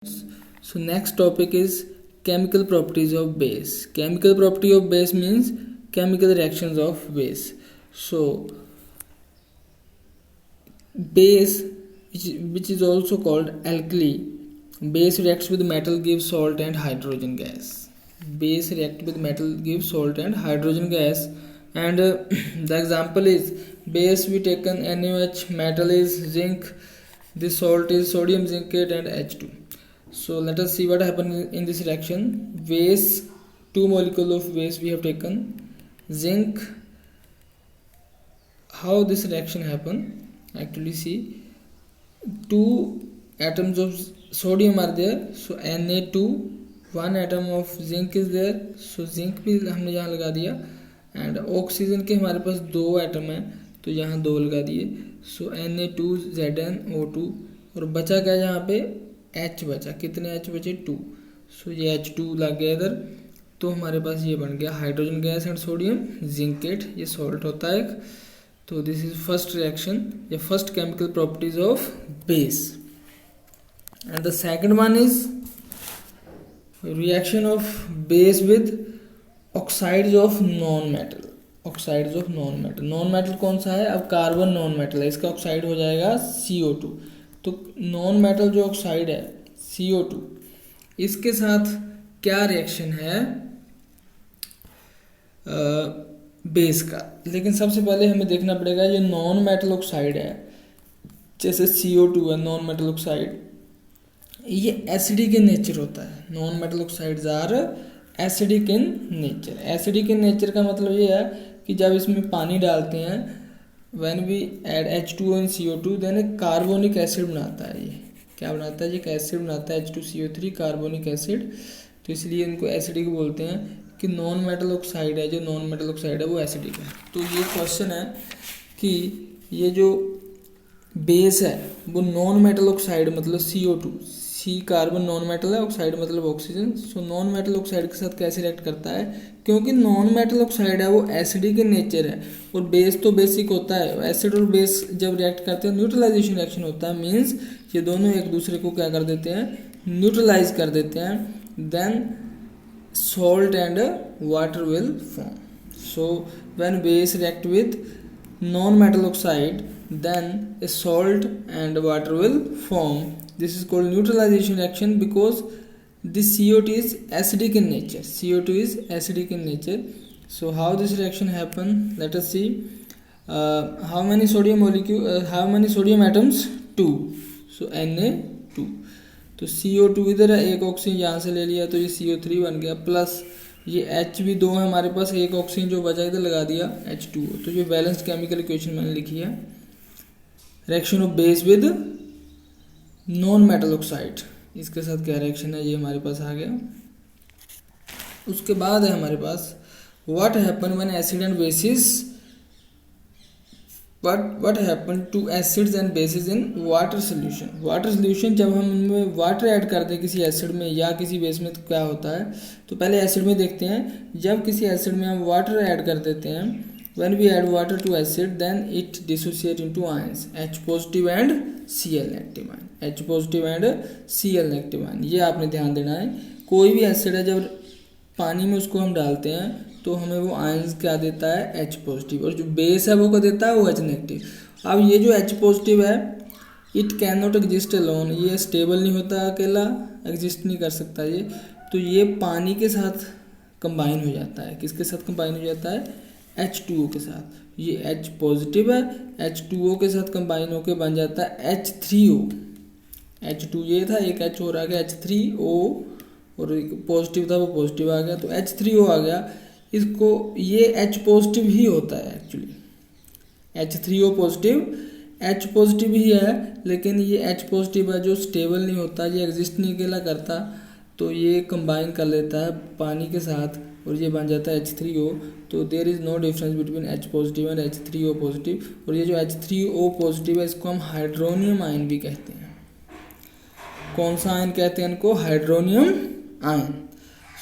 So next topic is chemical properties of base. Chemical property of base means chemical reactions of base. So base, which is also called alkali, base reacts with metal, gives salt and hydrogen gas. Base react with metal, gives salt and hydrogen gas. And the example is base we taken NaOH, metal is zinc, this salt is sodium zincate and H2. So let us see what happened in this reaction. Base, two molecule of base we have taken, zinc. How this reaction happen? Actually see, two atoms of sodium are there, so Na2, one atom of zinc is there, so zinc भी हमने यहाँ लगा दिया, and oxygen के हमारे पास दो atom है तो यहाँ दो लगा दिए, सो Na2ZnO2, और बचा क्या यहाँ पे H बचा, कितने H बचे 2, सो ये H2 लग गया इधर, तो हमारे पास ये बन गया hydrogen gas and sodium zincate, ये सॉल्ट होता है एक। तो दिस इज फर्स्ट रिएक्शन या first chemical properties of base. And the second one is reaction of base with oxides of non metal. Oxides of non metal, non metal कौन सा है? अब कार्बन नॉन मेटल है, इसका oxide हो जाएगा CO2। तो नॉन मेटल जो ऑक्साइड है CO2, इसके साथ क्या रिएक्शन है बेस का। लेकिन सबसे पहले हमें देखना पड़ेगा ये नॉन मेटल ऑक्साइड है, जैसे CO2 है नॉन मेटल ऑक्साइड, ये एसिडिक इन नेचर होता है। Non metal oxides are acidic in nature. Acidic in nature का मतलब ये है कि जब इसमें पानी डालते हैं, when we add H2O and CO2 then एक कार्बोनिक एसिड बनाता है। ये क्या बनाता है? ये एक एसिड बनाता है H2CO3 कार्बोनिक एसिड। तो इसलिए इनको एसिडिक बोलते हैं कि नॉन मेटल ऑक्साइड है, जो नॉन मेटल ऑक्साइड है वो एसिडिक है। तो ये क्वेश्चन है कि ये जो बेस है वो नॉन मेटल ऑक्साइड मतलब CO2, सी कार्बन नॉन मेटल है, ऑक्साइड मतलब oxygen. So non metal oxide के साथ कैसे रिएक्ट करता है? क्योंकि नॉन मेटल ऑक्साइड है वो एसिडिक इन नेचर है और बेस तो बेसिक होता है। एसिड और बेस जब रिएक्ट करते हैं न्यूट्रलाइजेशन रिएक्शन होता है, मीन्स ये दोनों एक दूसरे को क्या कर देते हैं? न्यूट्रलाइज कर देते हैं। Then salt and water will form. So when base react with non-metal oxide, then a salt and water will form. This is called neutralization reaction because this CO2 is acidic in nature. CO2 is acidic in nature. So how this reaction happen? Let us see. How many sodium molecule? How many sodium atoms? 2. So Na2. तो CO2 इधर है, एक oxygen यहाँ से ले लिया तो ये CO3 बन गया, प्लस ये H भी दो है हमारे पास, एक ऑक्सीजन जो बचा इधर लगा दिया H2O। तो ये बैलेंस्ड केमिकल इक्वेशन मैंने लिखी है। Reaction of base with non metal oxide, इसके साथ क्या रिएक्शन है ये हमारे पास आ गया। उसके बाद है हमारे पास what happen when acid and bases, what happen to acids and bases in water solution। Water solution, जब हम इनमें वाटर ऐड करते हैं किसी एसिड में या किसी बेस में, तो क्या होता है? तो पहले एसिड में देखते हैं। जब किसी एसिड में हम वाटर ऐड कर देते हैं, when we add water to acid then it dissociate into ions H positive and Cl negative ion, H positive and Cl negative ion। ये आपने ध्यान देना है। कोई भी एसिड है जब पानी में उसको हम डालते हैं तो हमें वो आयंस क्या देता है? H पॉजिटिव, और जो बेस है वो क्या देता है? वो H नेगेटिव। अब ये जो H पॉजिटिव है, it can not exist alone, ये स्टेबल नहीं होता, अकेला एग्जिस्ट नहीं कर सकता ये। तो ये पानी के साथ कंबाइन हो जाता है। किसके साथ कंबाइन हो जाता है? H2O के साथ। ये H पॉजिटिव है, H2O के साथ कंबाइन होकर बन जाता है H3O। H2 ये था, एक H और आ गया H3O, और पॉजिटिव था वो पॉजिटिव आ गया तो H3O आ गया। इसको ये H पॉजिटिव ही होता है actually, H3O positive H positive ही है, लेकिन ये H पॉजिटिव है जो स्टेबल नहीं होता, ये एग्जिस्ट नहीं अकेला करता, तो ये कंबाइन कर लेता है पानी के साथ और ये बन जाता है H3O। तो there is no difference between H positive and H3O positive. और ये जो H3O पॉजिटिव है इसको हम हाइड्रोनियम आयन भी कहते हैं। कौन सा आयन कहते हैं इनको? Hydronium ion.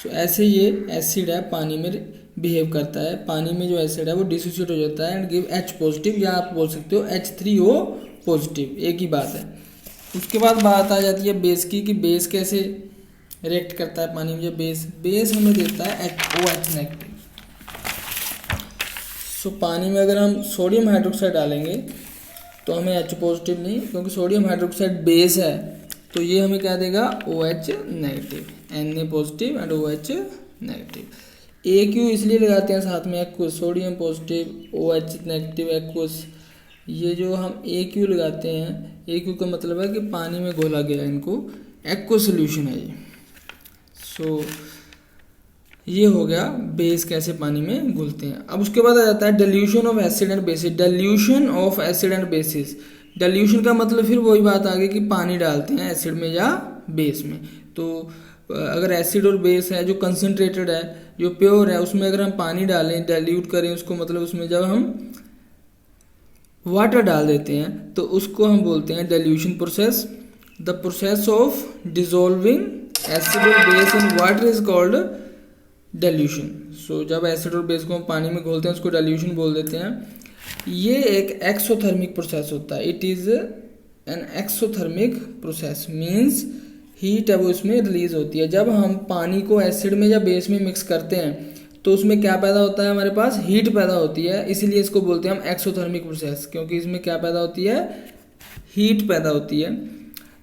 सो ऐसे ये एसिड है पानी में बिहेव करता है, पानी में जो एसिड है वो डिसोसिएट हो जाता है एंड गिव H पॉजिटिव, या आप बोल सकते हो H3O पॉजिटिव, एक ही बात है। उसके बाद बात आ जाती है बेस की, कि बेस कैसे रिएक्ट करता है पानी में। जब बेस हमें देता है OH नेगेटिव। सो पानी में अगर हम सोडियम हाइड्रोक्साइड डालेंगे तो हमें H पॉजिटिव नहीं, क्योंकि सोडियम हाइड्रोक्साइड बेस है, तो ये हमें क्या देगा OH negative, Na positive and OH negative. AQ इसलिए लगाते हैं साथ में aqueous, sodium positive OH negative aqueous. ये जो हम AQ लगाते हैं, AQ का मतलब है कि पानी में घोला गया, इनको एक्वस सोल्यूशन है ये। सो ये हो गया बेस कैसे पानी में घुलते हैं। अब उसके बाद आ जाता है dilution of acid and bases. Dilution of acid and bases, dilution का मतलब फिर वही बात आ गई कि पानी डालते हैं एसिड में या बेस में। तो अगर एसिड और बेस है जो कंसनट्रेटेड है, जो प्योर है, उसमें अगर हम पानी डालें, डाइल्यूट करें उसको, मतलब उसमें जब हम वाटर डाल देते हैं तो उसको हम बोलते हैं dilution process. The process of dissolving acid और base in water is called dilution. So जब एसिड और बेस को हम पानी में घोलते हैं उसको डिल्यूशन बोल देते हैं। ये एक एक्सोथर्मिक प्रोसेस होता है। It is an exothermic process, means heat है वो इसमें रिलीज होती है। जब हम पानी को एसिड में या बेस में मिक्स करते हैं तो उसमें क्या पैदा होता है, हमारे पास हीट पैदा होती है। इसीलिए इसको बोलते हैं हम एक्सोथर्मिक प्रोसेस, क्योंकि इसमें क्या पैदा होती है, हीट पैदा होती है।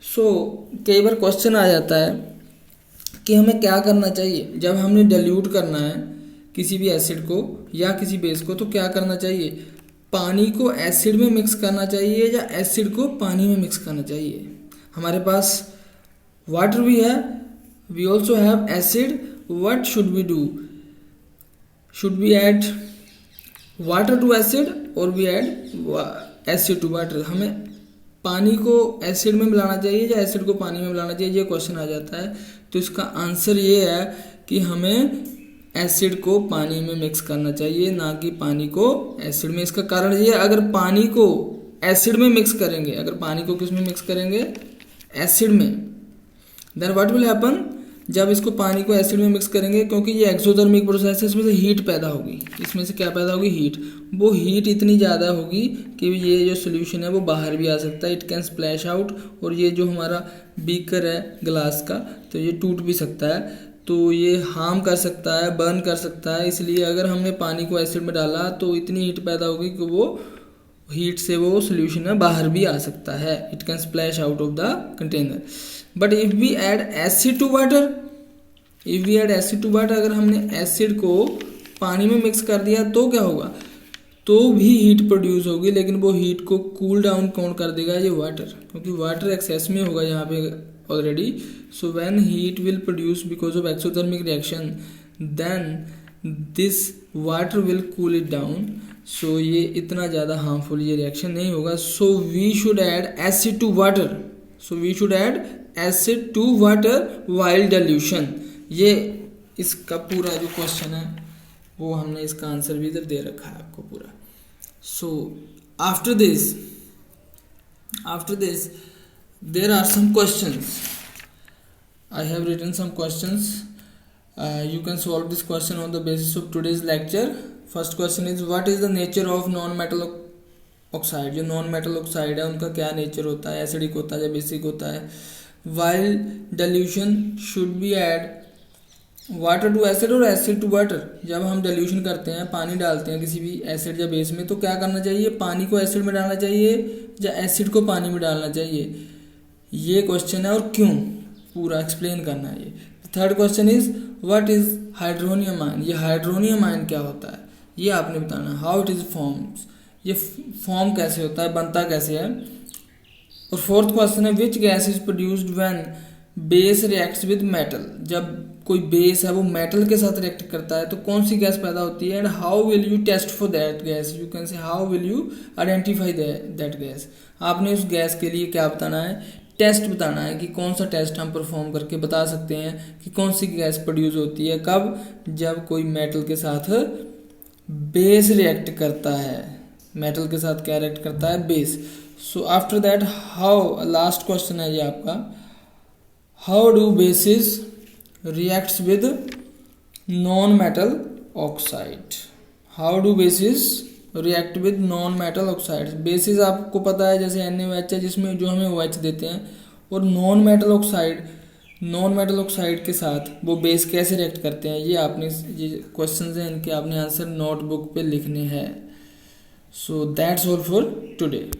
सो कई बार क्वेश्चन आ जाता है कि हमें क्या करना चाहिए जब हमने डाइल्यूट करना है किसी भी एसिड को या किसी बेस को, तो क्या करना चाहिए, पानी को एसिड में मिक्स करना चाहिए या एसिड को पानी में मिक्स करना चाहिए। हमारे पास वाटर भी है, we also have acid, what should we do, should we add water to acid और we add acid to water. हमें पानी को एसिड में मिलाना चाहिए या एसिड को पानी में मिलाना चाहिए, ये क्वेश्चन आ जाता है। तो इसका आंसर ये है कि हमें एसिड को पानी में मिक्स करना चाहिए, ना कि पानी को एसिड में। इसका कारण ये है, अगर पानी को एसिड में मिक्स करेंगे, अगर पानी को किस में मिक्स करेंगे, एसिड में, देन व्हाट विल हैपन, जब इसको पानी को एसिड में मिक्स करेंगे, क्योंकि ये एक्सोथर्मिक प्रोसेस है, इसमें से हीट पैदा होगी। इसमें से क्या पैदा होगी, हीट। वो हीट इतनी ज़्यादा होगी कि ये जो सोल्यूशन है वो बाहर भी आ सकता है, इट कैन स्प्लैश आउट। और ये जो हमारा बीकर है ग्लास का, तो ये टूट भी सकता है, तो ये हार्म कर सकता है, बर्न कर सकता है। इसलिए अगर हमने पानी को एसिड में डाला तो इतनी हीट पैदा होगी कि वो हीट से वो सोल्यूशन है बाहर भी आ सकता है, it can splash out of the container. But if we add acid to water, if we add acid to water, अगर हमने एसिड को पानी में मिक्स कर दिया तो क्या होगा, तो भी हीट प्रोड्यूस होगी, लेकिन वो हीट को कूल डाउन कौन कर देगा, ये वाटर, क्योंकि वाटर एक्सेस में होगा यहाँ पे already. So when heat will produce because of exothermic reaction, then this water will cool it down. So ये इतना ज़्यादा हार्मफुल ये रिएक्शन नहीं होगा। So we should add acid to water, so we should add acid to water while dilution. ये इसका पूरा जो क्वेश्चन है वो हमने इसका आंसर भी इधर दे रखा है आपको पूरा। So after this there are some questions, I have written some questions, you can solve this question on the basis of today's lecture. First question is, what is the nature of non metal oxide? जो non metal oxide है उनका क्या nature होता है, acidic होता है या basic होता है। While dilution should be add water to acid और एसिड टू वाटर। जब हम डाइल्यूशन करते हैं, पानी डालते हैं किसी भी एसिड या बेस में, तो क्या करना चाहिए, पानी को एसिड में डालना चाहिए या एसिड को पानी में डालना चाहिए, ये क्वेश्चन है। और क्यों, पूरा एक्सप्लेन करना है ये। Third question is, what is hydronium ion? ये हाइड्रोनियम आयन क्या होता है ये आपने बताना है। हाउ इट इज फॉर्म्स, ये फॉर्म कैसे होता है, बनता कैसे है। और फोर्थ क्वेश्चन है, which gas is produced when base reacts with metal? जब कोई बेस है वो मेटल के साथ रिएक्ट करता है तो कौन सी गैस पैदा होती है। And how will you test for that gas, you can say how will you identify that gas. आपने उस गैस के लिए क्या बताना है, टेस्ट बताना है कि कौन सा टेस्ट हम परफॉर्म करके बता सकते हैं कि कौन सी गैस प्रोड्यूस होती है। कब, जब कोई मेटल के साथ बेस रिएक्ट करता है, मेटल के साथ क्या रिएक्ट करता है, base. So after that, how, last question है ये आपका, how do basis reacts with non metal oxide? How do bases react with non metal oxides. Basis आपको पता है जैसे NaOH है जिसमें जो हमें OH देते हैं, और नॉन मेटल ऑक्साइड के साथ वो बेस कैसे रिएक्ट करते हैं, ये आपने ये क्वेश्चंस हैं इनके आपने आंसर नोटबुक पे लिखने हैं। So that's all for today.